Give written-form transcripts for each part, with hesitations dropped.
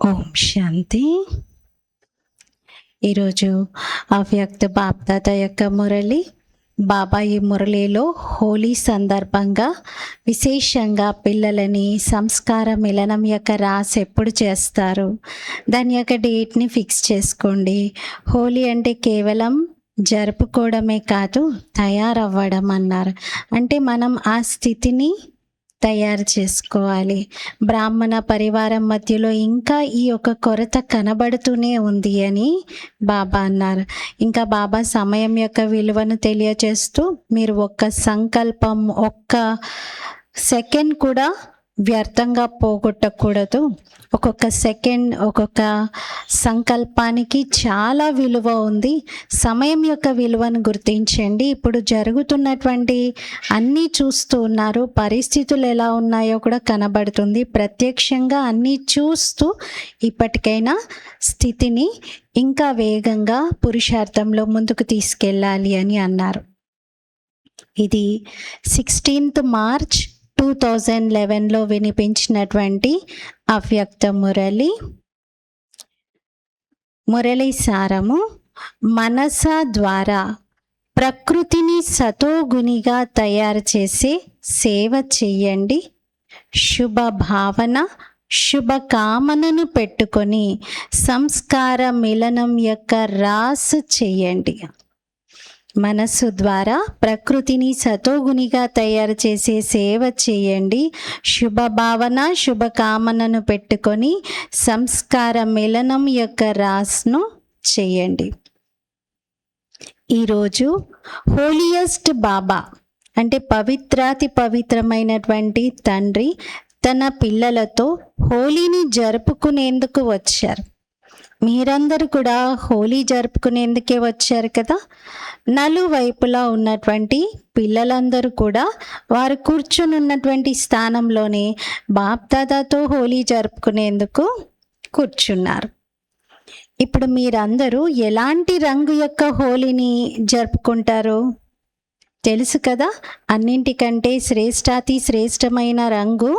ఓం శాంతి. ఈరోజు అవ్యక్త బాప్దాద యొక్క మురళి. బాబా ఈ మురళిలో హోలీ సందర్భంగా విశేషంగా పిల్లలని సంస్కార మిలనం యొక్క రాసి ఎప్పుడు చేస్తారు, దాని యొక్క డేట్ని ఫిక్స్ చేసుకోండి. హోలీ అంటే కేవలం జరుపుకోవడమే కాదు, తయారవ్వడం అన్నారు. అంటే మనం ఆ స్థితిని తయారు చేసుకోవాలి. బ్రాహ్మణ పరివారం మధ్యలో ఇంకా ఈ యొక్క కొరత కనబడుతూనే ఉంది అని బాబా అన్నారు. ఇంకా బాబా సమయం యొక్క విలువను తెలియజేస్తూ, మీరు ఒక్క సంకల్పం, ఒక్క సెకండ్ కూడా వ్యర్థంగా పోగొట్టకూడదు. ఒక్కొక్క సెకండ్, ఒక్కొక్క సంకల్పానికి చాలా విలువ ఉంది. సమయం యొక్క విలువను గుర్తించండి. ఇప్పుడు జరుగుతున్నటువంటి అన్నీ చూస్తూ ఉన్నారు, పరిస్థితులు ఎలా ఉన్నాయో కూడా కనబడుతుంది. ప్రత్యక్షంగా అన్నీ చూస్తూ ఇప్పటికైనా స్థితిని ఇంకా వేగంగా పురుషార్థంలో ముందుకు తీసుకెళ్ళాలి అని అన్నారు. ఇది 16th మార్చ్ 2011లో వినిపించినటువంటి అవ్యక్త మురళి సారము. మనస ద్వారా ప్రకృతిని సతోగుణిగా తయారు చేసే సేవ చెయ్యండి. శుభ భావన, శుభకామనను పెట్టుకొని సంస్కార మిలనం యొక్క రాసు చెయ్యండి. మనస్సు ద్వారా ప్రకృతిని సతోగుణిగా తయారు చేసే సేవ చేయండి. శుభభావన, శుభకామనను పెట్టుకొని సంస్కార మిలనం యొక్క రాస్ను చేయండి. ఈరోజు హోలియస్ట్ బాబా అంటే పవిత్రాతి పవిత్రమైనటువంటి తండ్రి తన పిల్లలతో హోలీని జరుపుకునేందుకు వచ్చారు. మీరందరూ కూడా హోలీ జరుపుకునేందుకే వచ్చారు కదా. నలువైపులా ఉన్నటువంటి పిల్లలందరూ కూడా వారు కూర్చొని ఉన్నటువంటి స్థానంలోనే బాప్దాదాతో హోలీ జరుపుకునేందుకు కూర్చున్నారు. ఇప్పుడు మీరందరూ ఎలాంటి రంగు యొక్క హోలీని జరుపుకుంటారు తెలుసు కదా. అన్నింటికంటే శ్రేష్టాతి శ్రేష్టమైన రంగు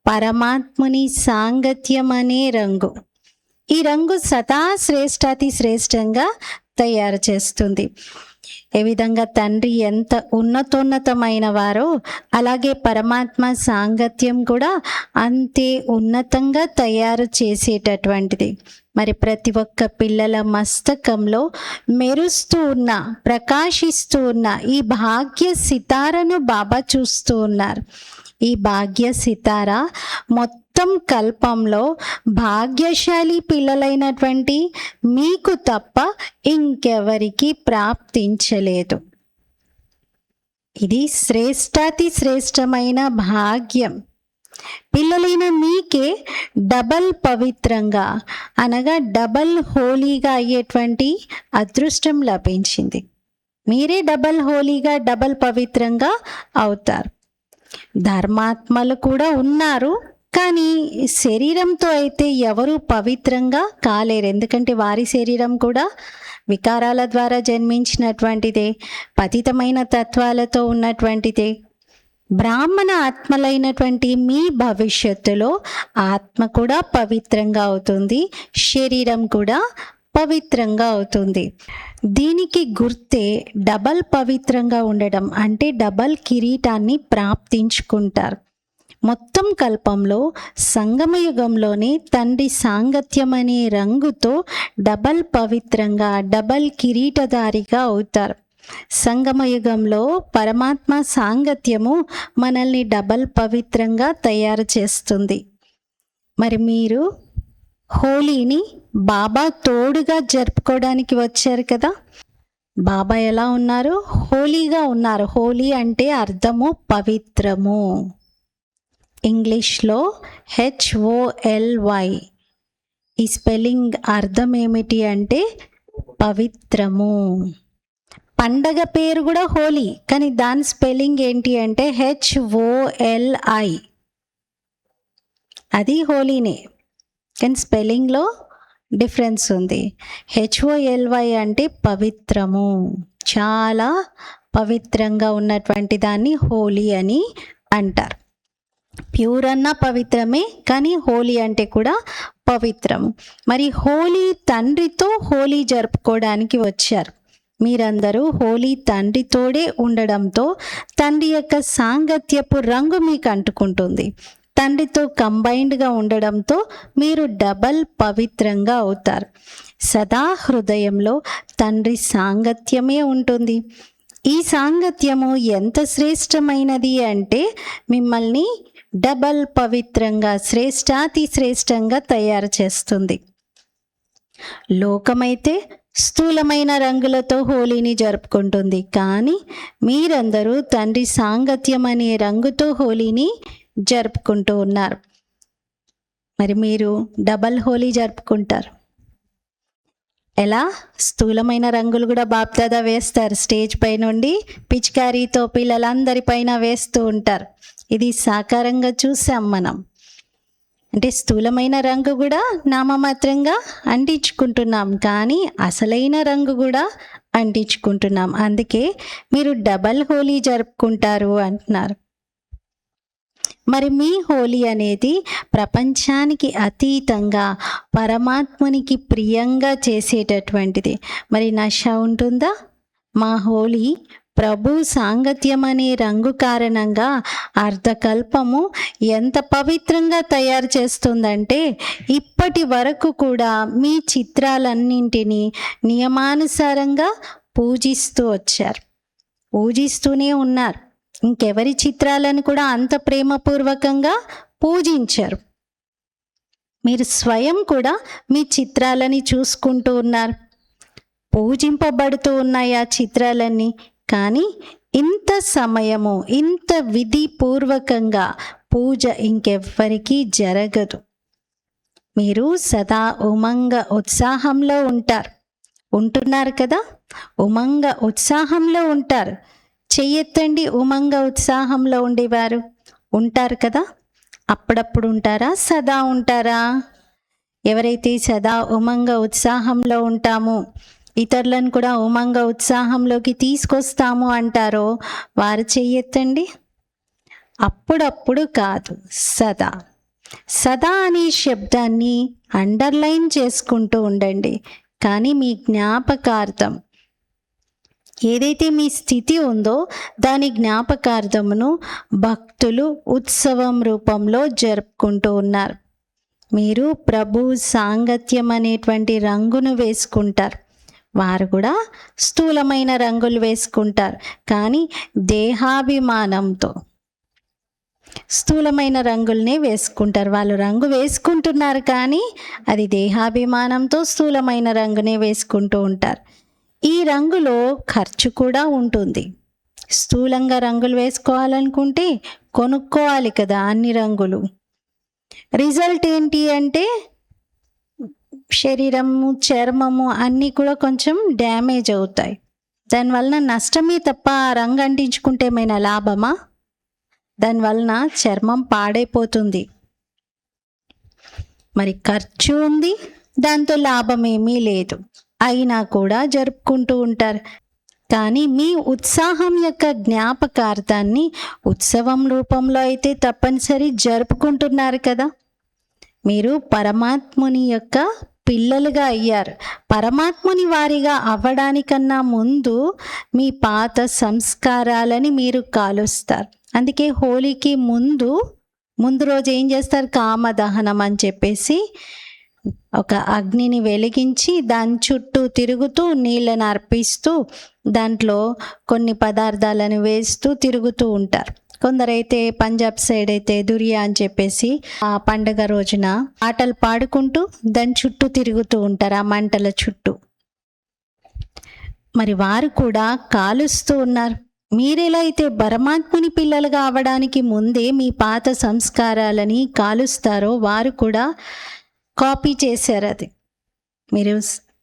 పరమాత్ముని సాంగత్యం అనే రంగు. ఈ రంగు సదా శ్రేష్టాతి శ్రేష్టంగా తయారు చేస్తుంది. ఏ విధంగా తండ్రి ఎంత ఉన్నతోన్నతమైన వారో, అలాగే పరమాత్మ సాంగత్యం కూడా అంతే ఉన్నతంగా తయారు చేసేటటువంటిది. మరి ప్రతి ఒక్క పిల్లల మస్తకంలో మెరుస్తూ ఉన్న, ప్రకాశిస్తూ ఉన్న ఈ భాగ్య సితారను బాబా చూస్తూ ఉన్నారు. ఈ భాగ్య సితార మొత్తం కల్పంలో భాగ్యశాలి పిల్లలైనటువంటి మీకు తప్ప ఇంకెవరికి ప్రాప్తించలేదు. ఇది శ్రేష్టాతి శ్రేష్టమైన భాగ్యం. పిల్లలైన మీకే డబల్ పవిత్రంగా అనగా డబల్ హోలీగా అయ్యేటువంటి అదృష్టం లభించింది. మీరే డబల్ హోలీగా, డబల్ పవిత్రంగా అవుతారు. ధర్మాత్మలు కూడా ఉన్నారు, కానీ శరీరంతో అయితే ఎవరు పవిత్రంగా కాలేరు. ఎందుకంటే వారి శరీరం కూడా వికారాల ద్వారా జన్మించినటువంటిదే, పతితమైన తత్వాలతో ఉన్నటువంటిదే. బ్రాహ్మణ ఆత్మలైనటువంటి మీ భవిష్యత్తులో ఆత్మ కూడా పవిత్రంగా అవుతుంది, శరీరం కూడా పవిత్రంగా అవుతుంది. దీనికి గుర్తే డబల్ పవిత్రంగా ఉండడం. అంటే డబల్ కిరీటాన్ని ప్రాప్తించుకుంటారు. మొత్తం కల్పంలో సంగమయుగంలోనే తండ్రి సాంగత్యం అనే రంగుతో డబల్ పవిత్రంగా, డబల్ కిరీటధారిగా అవుతారు. సంగమయుగంలో పరమాత్మ సాంగత్యము మనల్ని డబల్ పవిత్రంగా తయారు చేస్తుంది. మరి మీరు హోలీని బాబా తోడుగా జరుపుకోవడానికి వచ్చారు కదా. బాబా ఎలా ఉన్నారు? హోలీగా ఉన్నారు. హోలీ అంటే అర్థము పవిత్రము. ఇంగ్లీష్లో HOLY. ఈ స్పెల్లింగ్ అర్థం ఏమిటి అంటే పవిత్రము. పండగ పేరు కూడా హోలీ, కానీ దాని స్పెల్లింగ్ ఏంటి అంటే HOLI. అది హోలీనే, కానీ స్పెల్లింగ్లో డిఫరెన్స్ ఉంది. HOLY అంటే పవిత్రము, చాలా పవిత్రంగా ఉన్నటువంటి దాన్ని హోలీ అని అంటారు. ప్యూర్ అన్న పవిత్రమే, కానీ హోలీ అంటే కూడా పవిత్రము. మరి హోలీ తండ్రితో హోలీ జరుపుకోవడానికి వచ్చారు. మీరందరూ హోలీ తండ్రితోడే ఉండడంతో తండ్రి యొక్క సాంగత్యపు రంగు మీకు అంటుకుంటుంది. తండ్రితో కంబైన్డ్గా ఉండడంతో మీరు డబల్ పవిత్రంగా అవుతారు. సదా హృదయంలో తండ్రి సాంగత్యమే ఉంటుంది. ఈ సాంగత్యము ఎంత శ్రేష్టమైనది అంటే మిమ్మల్ని డబల్ పవిత్రంగా, శ్రేష్టాతి శ్రేష్టంగా తయారు చేస్తుంది. లోకమైతే స్థూలమైన రంగులతో హోలీని జరుపుకుంటుంది, కానీ మీరందరూ తండ్రి సాంగత్యం అనే రంగుతో హోలీని జరుపుకుంటూ ఉన్నారు. మరి మీరు డబల్ హోలీ జరుపుకుంటారు. ఎలా? స్థూలమైన రంగులు కూడా బాప్దాదా వేస్తారు. స్టేజ్ పై నుండి పిచికారీతో పిల్లలందరిపైన వేస్తూ ఉంటారు. ఇది సాకారంగా చూసాం మనం. అంటే స్థూలమైన రంగు కూడా నామమాత్రంగా అంటించుకుంటున్నాం, కానీ అసలైన రంగు కూడా అంటించుకుంటున్నాం. అందుకే మీరు డబల్ హోలీ జరుపుకుంటారు అంటున్నారు. మరి మీ హోలీ అనేది ప్రపంచానికి అతీతంగా పరమాత్మునికి ప్రియంగా చేసేటటువంటిది. మరి నష ఉంటుందా? మా హోలీ ప్రభు సాంగత్యం అనే రంగు కారణంగా అర్ధకల్పము ఎంత పవిత్రంగా తయారు చేస్తుందంటే ఇప్పటి వరకు కూడా మీ చిత్రాలన్నింటినీ నియమానుసారంగా పూజిస్తూ వచ్చారు, పూజిస్తూనే ఉన్నారు. ఇంకెవరి చిత్రాలను కూడా అంత ప్రేమపూర్వకంగా పూజించరు. మీరు స్వయం కూడా మీ చిత్రాలని చూసుకుంటూ ఉన్నారు, పూజింపబడుతూ ఉన్నాయి ఆ చిత్రాలన్నీ. కానీ ఇంత సమయము, ఇంత విధిపూర్వకంగా పూజ ఇంకెవ్వరికీ జరగదు. మీరు సదా ఉమంగ ఉత్సాహంలో ఉంటున్నారు కదా, ఉమంగ ఉత్సాహంలో ఉంటారు. చెయ్యెత్తండి, ఉమంగ ఉత్సాహంలో ఉండేవారు ఉంటారు కదా. అప్పుడప్పుడు ఉంటారా, సదా ఉంటారా? ఎవరైతే సదా ఉమంగ ఉత్సాహంలో ఉంటామో, ఇతరులను కూడా ఉమంగ ఉత్సాహంలోకి తీసుకొస్తాము అంటారో వారు చెయ్యెత్తండి. అప్పుడప్పుడు కాదు, సదా. సదా అనే శబ్దాన్ని అండర్లైన్ చేసుకుంటూ ఉండండి. కానీ మీ జ్ఞాపకార్థం ఏదైతే మీ స్థితి ఉందో దాని జ్ఞాపకార్థమును భక్తులు ఉత్సవం రూపంలో జరుపుకుంటూ ఉన్నారు. మీరు ప్రభు సాంగత్యం అనేటువంటి రంగును వేసుకుంటారు. వారు కూడా స్థూలమైన రంగులు వేసుకుంటారు, కానీ దేహాభిమానంతో స్థూలమైన రంగుల్నే వేసుకుంటారు. వాళ్ళు రంగు వేసుకుంటున్నారు, కానీ అది దేహాభిమానంతో స్థూలమైన రంగునే వేసుకుంటూ ఉంటారు. ఈ రంగులో ఖర్చు కూడా ఉంటుంది. స్థూలంగా రంగులు వేసుకోవాలనుకుంటే కొనుక్కోవాలి కదా అన్ని రంగులు. రిజల్ట్ ఏంటి అంటే శరీరము, చర్మము అన్నీ కూడా కొంచెం డ్యామేజ్ అవుతాయి. దానివలన నష్టమే తప్ప ఆ రంగు అంటించుకుంటే ఏమైనా లాభమా? దానివలన చర్మం పాడైపోతుంది. మరి ఖర్చు ఉంది, దాంతో లాభం ఏమీ లేదు. అయినా కూడా జరుపుకుంటూ ఉంటారు. కానీ మీ ఉత్సాహం యొక్క జ్ఞాపకార్థాన్ని ఉత్సవం రూపంలో అయితే తప్పనిసరి జరుపుకుంటున్నారు కదా. మీరు పరమాత్ముని యొక్క పిల్లలుగా అయ్యారు. పరమాత్ముని వారిగా అవ్వడానికన్నా ముందు మీ పాత సంస్కారాలని మీరు కాలుస్తారు. అందుకే హోలీకి ముందు రోజు ఏం చేస్తారు? కామదహనం అని చెప్పేసి ఒక అగ్నిని వెలిగించి దాని చుట్టూ తిరుగుతూ నీళ్ళను అర్పిస్తూ దాంట్లో కొన్ని పదార్థాలను వేస్తూ తిరుగుతూ ఉంటారు. కొందరైతే పంజాబ్ సైడ్ అయితే దురియా అని చెప్పేసి ఆ పండగ రోజున పాటలు పాడుకుంటూ దాని చుట్టూ తిరుగుతూ ఉంటారు, ఆ మంటల చుట్టూ. మరి వారు కూడా కాలుస్తూ ఉన్నారు. మీరెలా అయితే పరమాత్ముని పిల్లలుగా అవ్వడానికి ముందే మీ పాత సంస్కారాలని కాలుస్తారో వారు కూడా కాపీ చేశారు. అది మీరు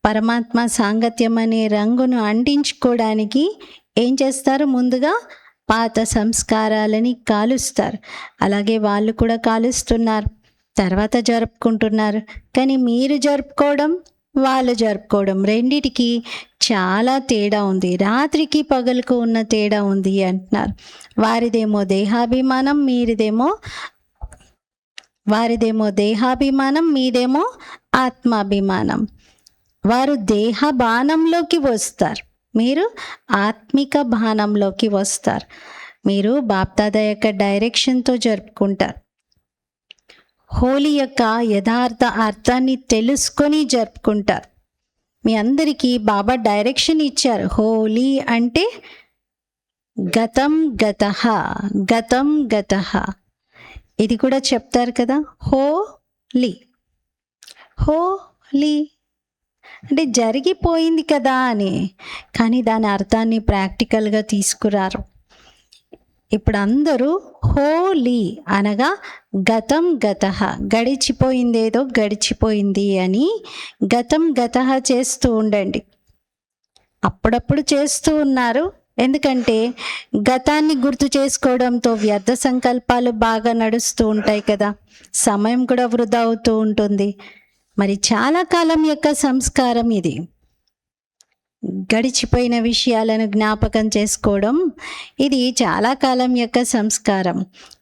పరమాత్మ సాంగత్యం అనే రంగును అంటించుకోవడానికి ఏం చేస్తారు? ముందుగా పాత సంస్కారాలని కాలుస్తారు. అలాగే వాళ్ళు కూడా కాలుస్తున్నారు, తర్వాత జరుపుకుంటున్నారు. కానీ మీరు జరుపుకోవడం, వాళ్ళు జరుపుకోవడం రెండిటికి చాలా తేడా ఉంది. రాత్రికి పగలుకు ఉన్న తేడా ఉంది అంటున్నారు. వారిదేమో దేహాభిమానం, మీరిదేమో వారిదేమో దేహాభిమానం, మీదేమో ఆత్మాభిమానం. వారు దేహ బాణంలోకి వస్తారు, మీరు ఆత్మిక బాణంలోకి వస్తారు. మీరు బాప్దాదా యొక్క డైరెక్షన్తో జరుపుకుంటారు. హోలీ యొక్క యథార్థ అర్థాన్ని తెలుసుకొని జరుపుకుంటారు. మీ అందరికీ బాబా డైరెక్షన్ ఇచ్చారు. హోలీ అంటే గతం గతః, గతం గతః. ఇది కూడా చెప్తారు కదా, హోలీ. హోలీ అంటే జరిగిపోయింది కదా అని, కానీ దాని అర్థాన్ని ప్రాక్టికల్గా తీసుకురారు. ఇప్పుడు అందరూ హోలీ అనగా గతం గతః, గడిచిపోయిందేదో గడిచిపోయింది అని గతం గతః చేస్తూ ఉండండి. అప్పుడప్పుడు చేస్తూ ఉన్నారు, ఎందుకంటే గతాన్ని గుర్తు చేసుకోవడంతో వ్యర్థ సంకల్పాలు బాగా నడుస్తూ ఉంటాయి కదా, సమయం కూడా వృధా అవుతూ ఉంటుంది. మరి చాలా కాలం యొక్క సంస్కారం ఇది. గడిచిపోయిన విషయాలను జ్ఞాపకం చేసుకోవడం ఇది చాలా కాలం యొక్క సంస్కారం.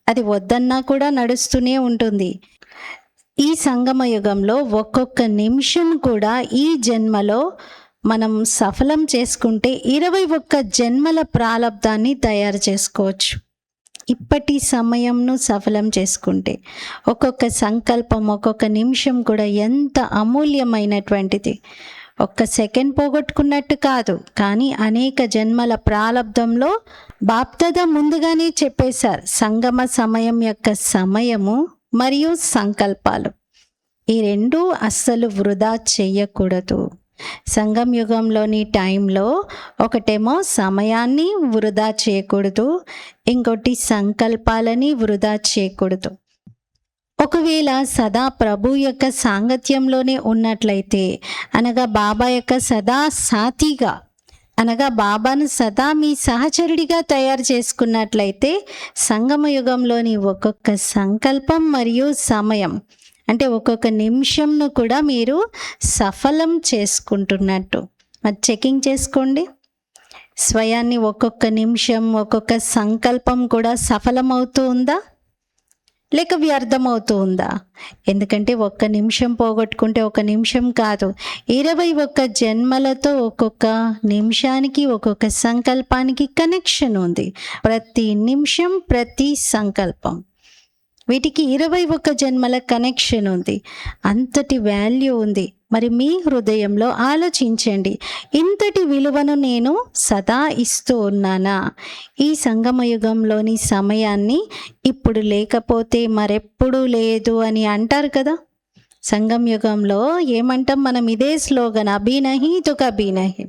అది వద్దన్నా కూడా నడుస్తూనే ఉంటుంది. ఈ సంగమ యుగంలో ఒక్కొక్క నిమిషం కూడా ఈ జన్మలో మనం సఫలం చేసుకుంటే 21 జన్మల ప్రాలబ్ధాన్ని తయారు చేసుకోవచ్చు. ఇప్పటి సమయంను సఫలం చేసుకుంటే ఒక్కొక్క సంకల్పం, ఒక్కొక్క నిమిషం కూడా ఎంత అమూల్యమైనటువంటిది. ఒక్క సెకండ్ పోగొట్టుకున్నట్టు కాదు, కానీ అనేక జన్మల ప్రాలబ్ధంలో బాప్దాదా ముందుగానే చెప్పేశారు. సంగమ సమయం యొక్క సమయము మరియు సంకల్పాలు, ఈ రెండు అస్సలు వృధా చెయ్యకూడదు. సంగం యుగంలోని టైంలో ఒకటేమో సమయాన్ని వృధా చేయకూడదు, ఇంకోటి సంకల్పాలని వృధా చేయకూడదు. ఒకవేళ సదా ప్రభు యొక్క సాంగత్యంలోనే ఉన్నట్లయితే, అనగా బాబా యొక్క సదా సాథీగా, అనగా బాబాను సదా మీ సహచరుడిగా తయారు చేసుకున్నట్లయితే సంగమ యుగంలోని ఒక్కొక్క సంకల్పం మరియు సమయం అంటే ఒక్కొక్క నిమిషంను కూడా మీరు సఫలం చేసుకుంటున్నట్టు. మరి చెకింగ్ చేసుకోండి, స్వయాన్ని ఒక్కొక్క నిమిషం, ఒక్కొక్క సంకల్పం కూడా సఫలమవుతూ ఉందా లేక వ్యర్థమవుతూ ఉందా? ఎందుకంటే ఒక్క నిమిషం పోగొట్టుకుంటే ఒక నిమిషం కాదు, 21 జన్మలతో ఒక్కొక్క నిమిషానికి, ఒక్కొక్క సంకల్పానికి కనెక్షన్ ఉంది. ప్రతి నిమిషం, ప్రతి సంకల్పం, వీటికి 21 జన్మల కనెక్షన్ ఉంది. అంతటి వాల్యూ ఉంది. మరి మీ హృదయంలో ఆలోచించండి, ఇంతటి విలువను నేను సదా ఇస్తూ ఉన్నానా? ఈ సంగమయుగంలోని సమయాన్ని ఇప్పుడు లేకపోతే మరెప్పుడూ లేదు అని అంటారు కదా. సంగం యుగంలో ఏమంటాం మనం? ఇదే స్లోగన్, అభీ నహీ తో కభీ నహీ,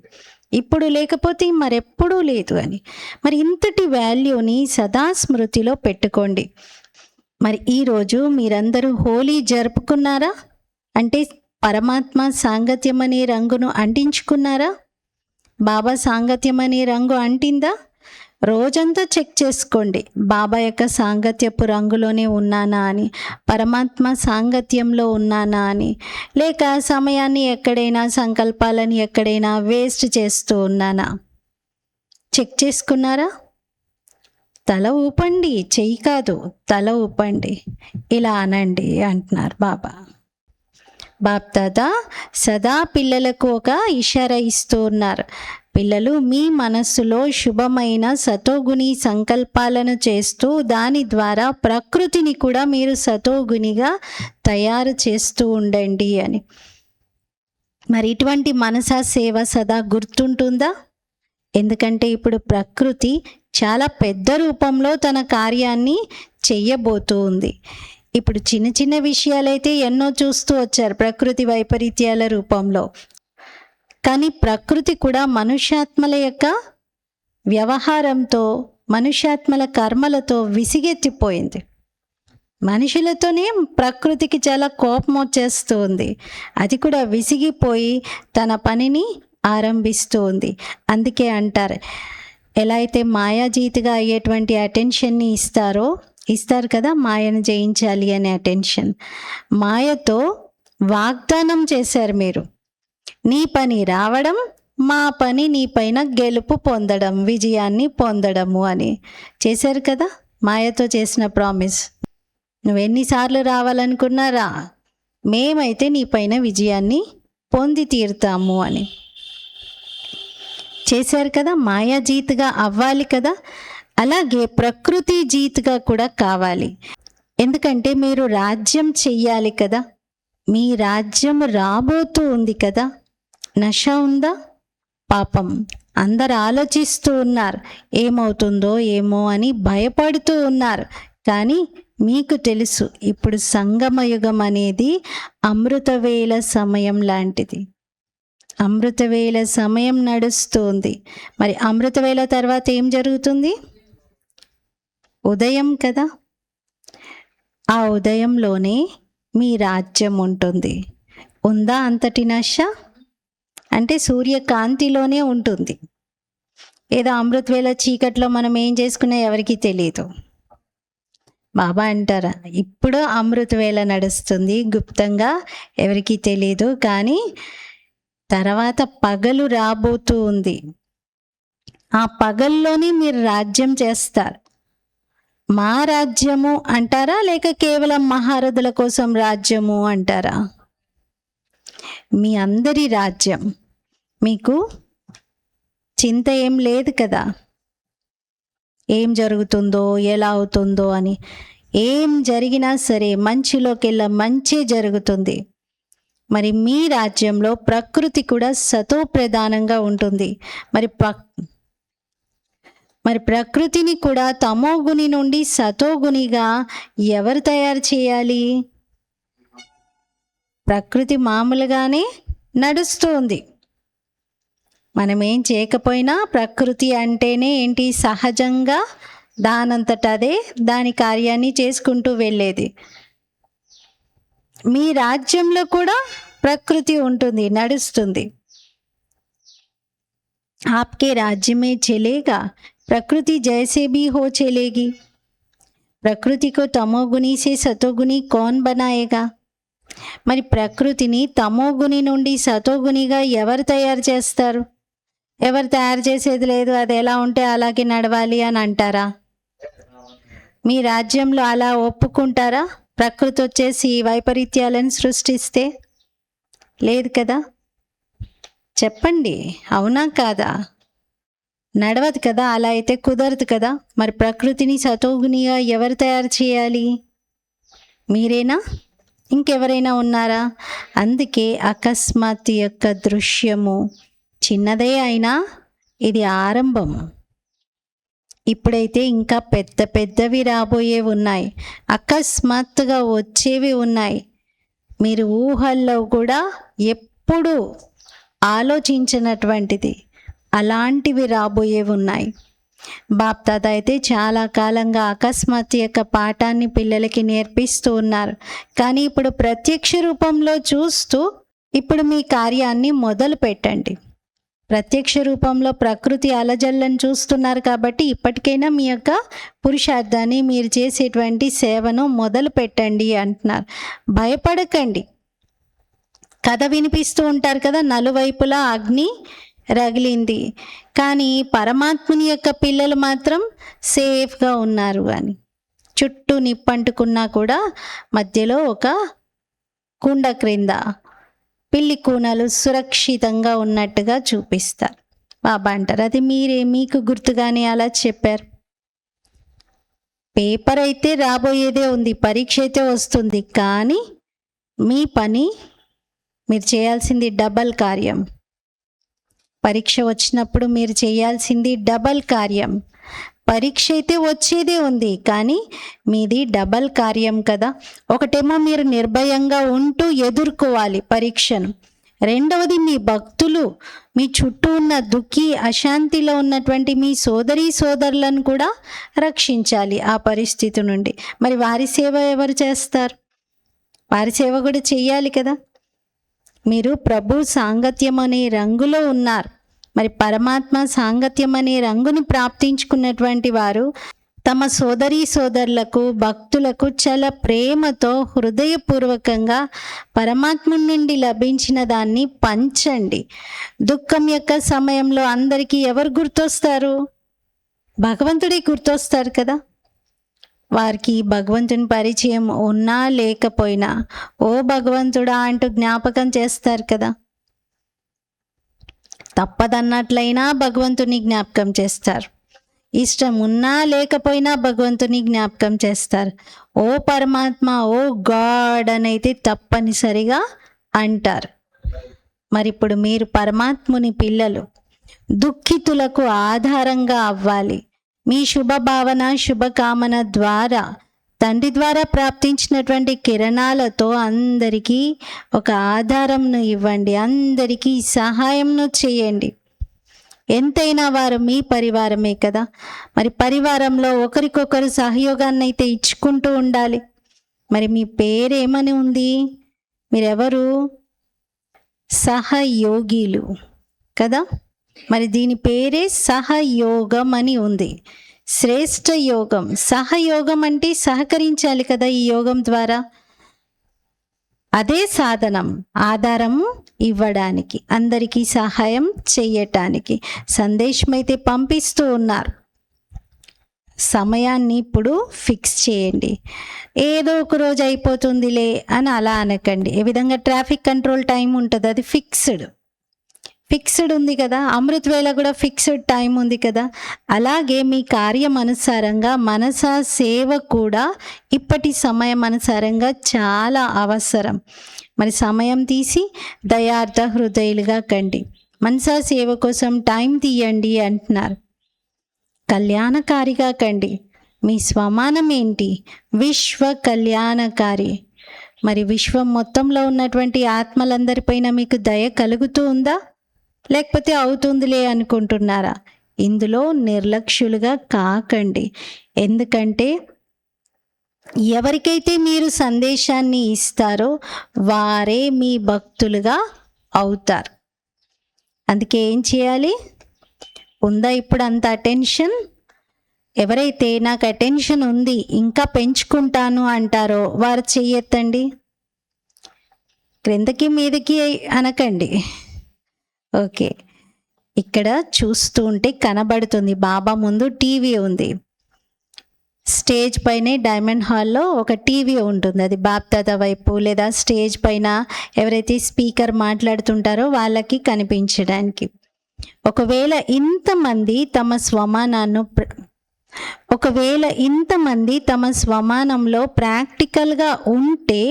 ఇప్పుడు లేకపోతే మరెప్పుడూ లేదు అని. మరి ఇంతటి వాల్యూని సదా స్మృతిలో పెట్టుకోండి. మరి ఈరోజు మీరందరూ హోలీ జరుపుకున్నారా? అంటే పరమాత్మ సాంగత్యం అనే రంగును అంటించుకున్నారా? బాబా సాంగత్యం అనే రంగు అంటిందా? రోజంతా చెక్ చేసుకోండి, బాబా యొక్క సాంగత్యపు రంగులోనే ఉన్నానా అని, పరమాత్మ సాంగత్యంలో ఉన్నానా అని, లేక సమయాన్ని ఎక్కడైనా, సంకల్పాలని ఎక్కడైనా వేస్ట్ చేస్తూ ఉన్నానా? చెక్ చేసుకున్నారా? తల ఊపండి, చెయ్యి కాదు, తల ఊపండి, ఇలా అనండి అంటున్నారు బాబా. బాప్దాదా సదా పిల్లలకు ఒక ఇషారా ఇస్తూ ఉన్నారు. పిల్లలు, మీ మనస్సులో శుభమైన సతోగుణి సంకల్పాలను చేస్తూ దాని ద్వారా ప్రకృతిని కూడా మీరు సతోగుణిగా తయారు చేస్తూ ఉండండి అని. మరి ఇటువంటి మనసా సేవ సదా గుర్తుంటుందా? ఎందుకంటే ఇప్పుడు ప్రకృతి చాలా పెద్ద రూపంలో తన కార్యాన్ని చెయ్యబోతూ ఉంది. ఇప్పుడు చిన్న చిన్న విషయాలైతే ఎన్నో చూస్తూ వచ్చారు ప్రకృతి వైపరీత్యాల రూపంలో, కానీ ప్రకృతి కూడా మనుష్యాత్మల యొక్క వ్యవహారంతో, మనుష్యాత్మల కర్మలతో విసిగెత్తిపోయింది. మనుషులతోనే ప్రకృతికి చాలా కోపం వచ్చేస్తూ ఉంది. అది కూడా విసిగిపోయి తన పనిని ఆరంభిస్తూ ఉంది. అందుకే అంటారు, ఎలా అయితే మాయాజీతిగా అయ్యేటువంటి అటెన్షన్ని ఇస్తారు కదా, మాయను జయించాలి అనే అటెన్షన్. మాయతో వాగ్దానం చేశారు మీరు, నీ పని రావడం, మా పని నీ పైన గెలుపు పొందడం, విజయాన్ని పొందడము అని చేశారు కదా, మాయతో చేసిన ప్రామిస్. నువ్వెన్నిసార్లు రావాలనుకున్నా రా, మేమైతే నీ పైన విజయాన్ని పొంది తీరుతాము అని చేశారు కదా. మాయా జీత్గా అవ్వాలి కదా. అలాగే ప్రకృతి జీత్గా కూడా కావాలి. ఎందుకంటే మీరు రాజ్యం చెయ్యాలి కదా. మీ రాజ్యం రాబోతూ ఉంది కదా. నశ ఉందా? పాపం అందరు ఆలోచిస్తూ ఉన్నారు, ఏమవుతుందో ఏమో అని భయపడుతూ ఉన్నారు. కానీ మీకు తెలుసు, ఇప్పుడు సంగమయుగం అనేది అమృతవేళ సమయం లాంటిది. అమృతవేళ సమయం నడుస్తుంది. మరి అమృతవేళ తర్వాత ఏం జరుగుతుంది? ఉదయం కదా. ఆ ఉదయంలోనే మీ రాజ్యం ఉంటుంది. ఉందా అంతటి నశ? అంటే సూర్యకాంతిలోనే ఉంటుంది. ఏదో అమృతవేళ చీకట్లో మనం ఏం చేసుకున్నా ఎవరికీ తెలియదు. బాబా అంటారా, ఇప్పుడు అమృతవేళ నడుస్తుంది గుప్తంగా, ఎవరికీ తెలియదు. కానీ తర్వాత పగలు రాబోతూ ఉంది. ఆ పగల్లోనే మీరు రాజ్యం చేస్తారు. మా రాజ్యము అంటారా, లేక కేవలం మహారథుల కోసం రాజ్యము అంటారా? మీ అందరి రాజ్యం. మీకు చింత ఏం లేదు కదా, ఏం జరుగుతుందో ఎలా అవుతుందో అని. ఏం జరిగినా సరే మంచిలోకెల్లా మంచి జరుగుతుంది. మరి మీ రాజ్యంలో ప్రకృతి కూడా సతో ప్రధానంగా ఉంటుంది. మరి ప్రకృతిని కూడా తమోగుణి నుండి సతోగుణిగా ఎవరు తయారు చేయాలి? ప్రకృతి మామూలుగానే నడుస్తుంది. మనం ఏం చేయకపోయినా ప్రకృతి అంటేనే ఏంటి, సహజంగా దానంతట అదే దాని కార్యాన్ని చేసుకుంటూ వెళ్ళేది. మీ రాజ్యంలో కూడా ప్రకృతి ఉంటుంది, నడుస్తుంది. ఆప్కే राज्य में चलेगा, प्रकृति जैसे भी हो चलेगी। प्रकृति को तमोगुनी से सतोगुनी कौन बनाएगा? మరి ప్రకృతిని తమోగుణి నుండి సతోగుణిగా ఎవరు తయారు చేస్తారు? ఎవరు తయారు చేసేది లేదు, అది ఎలా ఉంటే అలాగే నడవాలి అని అంటారా? మీ రాజ్యంలో అలా ఒప్పుకుంటారా? ప్రకృతి వచ్చేసి వైపరీత్యాలను సృష్టిస్తే? లేదు కదా. చెప్పండి, అవునా కాదా? నడవదు కదా, అలా అయితే కుదరదు కదా. మరి ప్రకృతిని సతోగుణిగా ఎవరు తయారు చేయాలి? మీరేనా? ఇంకెవరైనా ఉన్నారా? అందుకే అకస్మాత్ యొక్క దృశ్యము చిన్నదే అయినా ఇది ఆరంభం. ఇప్పుడైతే ఇంకా పెద్ద పెద్దవి రాబోయే ఉన్నాయి, అకస్మాత్తుగా వచ్చేవి ఉన్నాయి. మీరు ఊహల్లో కూడా ఎప్పుడు ఆలోచించినటువంటిది అలాంటివి రాబోయేవి ఉన్నాయి. బాప్దాద అయితే చాలా కాలంగా అకస్మాత్ యొక్క పాఠాన్ని పిల్లలకి నేర్పిస్తూ ఉన్నారు. కానీ ఇప్పుడు ప్రత్యక్ష రూపంలో చూస్తూ ఇప్పుడు మీ కార్యాన్ని మొదలు పెట్టండి. ప్రత్యక్ష రూపంలో ప్రకృతి అలజల్లను చూస్తున్నారు కాబట్టి ఇప్పటికైనా మీ యొక్క పురుషార్థాన్ని, మీరు చేసేటువంటి సేవను మొదలు పెట్టండి అంటున్నారు. భయపడకండి. కథ వినిపిస్తూ ఉంటారు కదా, నలువైపులా అగ్ని రగిలింది, కానీ పరమాత్ముని యొక్క పిల్లలు మాత్రం సేఫ్గా ఉన్నారు అని. చుట్టూ నిప్పంటుకున్నా కూడా మధ్యలో ఒక కుండ క్రింద పిల్లి కూనలు సురక్షితంగా ఉన్నట్టుగా చూపిస్తారు. బాబా అంటారు, అది మీకు గుర్తుగానే అలా చెప్పారు. పేపర్ అయితే రాబోయేదే ఉంది, పరీక్ష అయితే వస్తుంది, కానీ మీ పని మీరు చేయాల్సింది డబల్ కార్యం. పరీక్ష వచ్చినప్పుడు మీరు చేయాల్సింది డబల్ కార్యం. పరీక్ష అయితే వచ్చేదే ఉంది, కానీ మీది డబల్ కార్యం కదా. ఒకటేమో మీరు నిర్భయంగా ఉంటూ ఎదుర్కోవాలి పరీక్షను. రెండవది మీ భక్తులు, మీ చుట్టూ ఉన్న దుఃఖి అశాంతిలో ఉన్నటువంటి మీ సోదరీ సోదరులను కూడా రక్షించాలి ఆ పరిస్థితి నుండి. మరి వారి సేవ ఎవరు చేస్తారు? వారి సేవ కూడా చెయ్యాలి కదా. మీరు ప్రభు సాంగత్యం అనే రంగులో ఉన్నారు. మరి పరమాత్మ సాంగత్యం అనే రంగుని ప్రాప్తించుకున్నటువంటి వారు తమ సోదరీ సోదరులకు, భక్తులకు చాలా ప్రేమతో హృదయపూర్వకంగా పరమాత్మ నుండి లభించిన దాన్ని పంచండి. దుఃఖం యొక్క సమయంలో అందరికీ ఎవరు గుర్తొస్తారు? భగవంతుడే గుర్తొస్తారు కదా. వారికి భగవంతుని పరిచయం ఉన్నా లేకపోయినా ఓ భగవంతుడా అంటూ జ్ఞాపకం చేస్తారు కదా. తప్పదన్నట్లయినా భగవంతుని జ్ఞాపకం చేస్తారు. ఇష్టం ఉన్నా లేకపోయినా భగవంతుని జ్ఞాపకం చేస్తారు. ఓ పరమాత్మ, ఓ గాడ్ అనైతే తప్పనిసరిగా అంటారు. మరి ఇప్పుడు మీరు పరమాత్ముని పిల్లలు, దుఃఖితులకు ఆధారంగా అవ్వాలి. మీ శుభభావన శుభకామన ద్వారా, తండ్రి ద్వారా ప్రాప్తించినటువంటి కిరణాలతో అందరికీ ఒక ఆధారంను ఇవ్వండి, అందరికీ సహాయంను చేయండి. ఎంతైనా వారు మీ పరివారమే కదా. మరి పరివారంలో ఒకరికొకరు సహయోగాన్ని అయితే ఇచ్చుకుంటూ ఉండాలి. మరి మీ పేరేమని ఉంది? మీరెవరు? సహయోగిలు కదా. మరి దీని పేరే సహయోగం అని ఉంది. శ్రేష్ఠ యోగం. సహయోగం అంటే సహకరించాలి కదా ఈ యోగం ద్వారా. అదే సాధనం, ఆధారము ఇవ్వడానికి, అందరికీ సహాయం చెయ్యటానికి సందేశం అయితే పంపిస్తూ ఉన్నారు. సమయాన్ని ఇప్పుడు ఫిక్స్ చేయండి. ఏదో ఒక రోజు అయిపోతుందిలే అని అలా అనకండి. ఏ విధంగా ట్రాఫిక్ కంట్రోల్ టైం ఉంటుంది, అది ఫిక్స్డ్ ఉంది కదా. అమృత్ వేళ కూడా ఫిక్స్డ్ టైం ఉంది కదా. అలాగే మీ కార్యం అనుసారంగా మనసా సేవ కూడా ఇప్పటి సమయం అనుసారంగా చాలా అవసరం. మరి సమయం తీసి దయార్థ హృదయులుగా కండి. మనసా సేవ కోసం టైం తీయండి అంటున్నారు. కళ్యాణకారిగా కండి. మీ స్వమానం ఏంటి? విశ్వ కళ్యాణకారి. మరి విశ్వం మొత్తంలో ఉన్నటువంటి ఆత్మలందరిపైన మీకు దయ కలుగుతూ ఉందా, లేకపోతే అవుతుందిలే అనుకుంటున్నారా? ఇందులో నిర్లక్ష్యులుగా కాకండి. ఎందుకంటే ఎవరికైతే మీరు సందేశాన్ని ఇస్తారో వారే మీ భక్తులుగా అవుతారు. అందుకే ఏం చేయాలి? ఉందా ఇప్పుడు అంత అటెన్షన్? ఎవరైతే నాకు అటెన్షన్ ఉంది ఇంకా పెంచుకుంటాను అంటారో వారు చెయ్యెత్తండి. క్రిందకి మీదకి అనకండి. ఓకే, ఇక్కడ చూస్తూ ఉంటే కనబడుతుంది. బాబా ముందు టీవీ ఉంది. స్టేజ్ పైనే డైమండ్ హాల్లో ఒక టీవీ ఉంటుంది. అది బాప్దాదా వైపు లేదా స్టేజ్ పైన ఎవరైతే స్పీకర్ మాట్లాడుతుంటారో వాళ్ళకి కనిపించడానికి. ఒకవేళ ఇంతమంది తమ స్వమానంలో ప్రాక్టికల్గా ఉంటే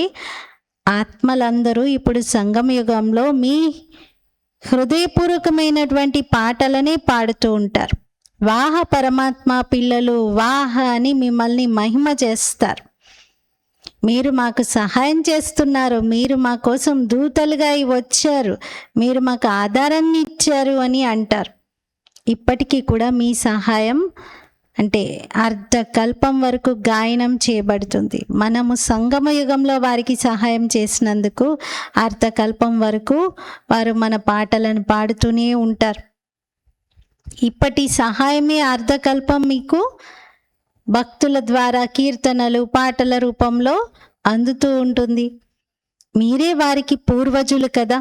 ఆత్మలందరూ ఇప్పుడు సంగమయుగంలో మీ హృదయపూర్వకమైనటువంటి పాటలనే పాడుతూ ఉంటారు. వాహ పరమాత్మ పిల్లలు, వాహ అని మిమ్మల్ని మహిమ చేస్తారు. మీరు మాకు సహాయం చేస్తున్నారు, మీరు మా కోసం దూతలుగా వచ్చారు, మీరు మాకు ఆధారాన్ని ఇచ్చారు అని అంటారు. ఇప్పటికీ కూడా మీ సహాయం అంటే అర్ధకల్పం వరకు గాయనం చేయబడుతుంది. మనము సంగమ యుగంలో వారికి సహాయం చేసినందుకు అర్ధకల్పం వరకు వారు మన పాటలను పాడుతూనే ఉంటారు. ఇప్పటి సహాయమే అర్ధకల్పం మీకు భక్తుల ద్వారా కీర్తనలు పాటల రూపంలో అందుతూ ఉంటుంది. మీరే వారికి పూర్వజులు కదా.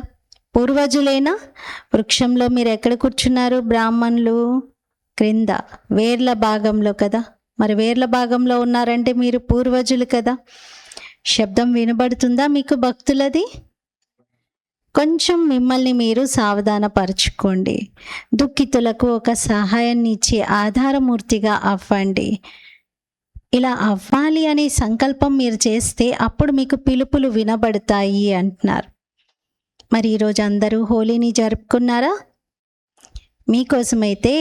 పూర్వజులేనా? వృక్షంలో మీరు ఎక్కడ కూర్చున్నారు? బ్రాహ్మణులు క్రింద వేర్ల భాగంలో కదా. మరి వేర్ల భాగంలో ఉన్నారంటే మీరు పూర్వజులు కదా. శబ్దం వినబడుతుందా మీకు భక్తులది? కొంచెం మిమ్మల్ని మీరు సావధానపరచుకోండి. దుఃఖితులకు ఒక సహాయాన్ని ఇచ్చే ఆధారమూర్తిగా అవ్వండి. ఇలా అవ్వాలి అనే సంకల్పం మీరు చేస్తే అప్పుడు మీకు పిలుపులు వినబడతాయి అంటున్నారు. మరి ఈరోజు అందరూ హోలీని జరుపుకున్నారా? మీకోసమైతే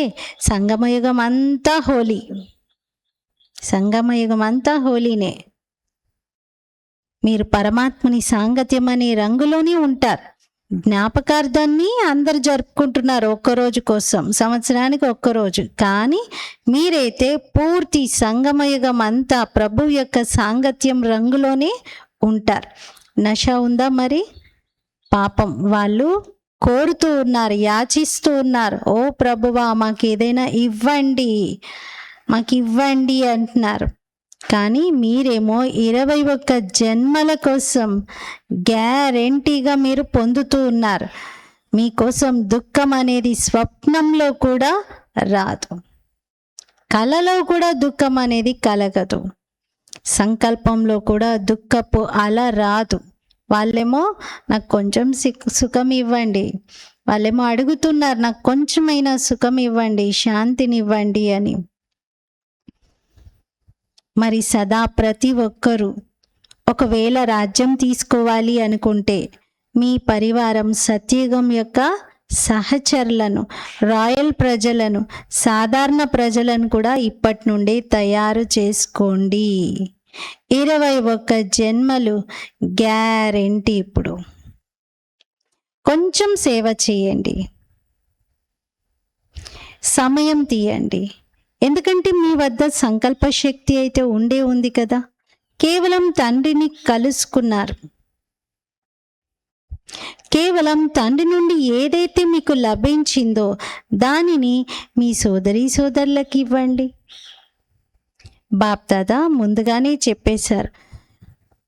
సంగమయుగం అంతా హోలీ, సంగమయుగం అంతా హోలీనే. మీరు పరమాత్ముని సాంగత్యం అనే రంగులోనే ఉంటారు. జ్ఞాపకార్థాన్ని అందరు జరుపుకుంటున్నారు ఒక్కరోజు కోసం, సంవత్సరానికి ఒక్కరోజు. కానీ మీరైతే పూర్తి సంగమయుగం అంతా ప్రభు యొక్క సాంగత్యం రంగులోనే ఉంటారు. నశ ఉందా మరి? పాపం వాళ్ళు కోరుతూ ఉన్నారు, యాచిస్తూ ఉన్నారు. ఓ ప్రభువా మాకు ఏదైనా ఇవ్వండి, మాకు ఇవ్వండి అంటున్నారు. కానీ మీరేమో 21 జన్మల కోసం గ్యారెంటీగా మీరు పొందుతూ ఉన్నారు. మీకోసం దుఃఖం అనేది స్వప్నంలో కూడా రాదు, కలలో కూడా దుఃఖం అనేది కలగదు. సంకల్పంలో కూడా దుఃఖపు అల రాదు. వాళ్ళేమో నాకు కొంచెం సుఖం ఇవ్వండి, వాళ్ళేమో అడుగుతున్నారు నాకు కొంచెమైనా సుఖం ఇవ్వండి, శాంతిని ఇవ్వండి అని. మరి సదా ప్రతి ఒక్కరూ ఒకవేళ రాజ్యం తీసుకోవాలి అనుకుంటే మీ పరివారం సత్యుగం యొక్క సహచరులను, రాయల్ ప్రజలను, సాధారణ ప్రజలను కూడా ఇప్పటి నుండే తయారు చేసుకోండి. 21 జన్మలు గ్యారెంటీ. ఇప్పుడు కొంచెం సేవ చేయండి, సమయం తీయండి. ఎందుకంటే మీ వద్ద సంకల్ప శక్తి అయితే ఉంది కదా. కేవలం తండ్రిని కలుసుకున్నారు. కేవలం తండ్రి నుండి ఏదైతే మీకు లభించిందో దానిని మీ సోదరులకు ఇవ్వండి. బాప్దాదా ముందుగానే చెప్పేశారు.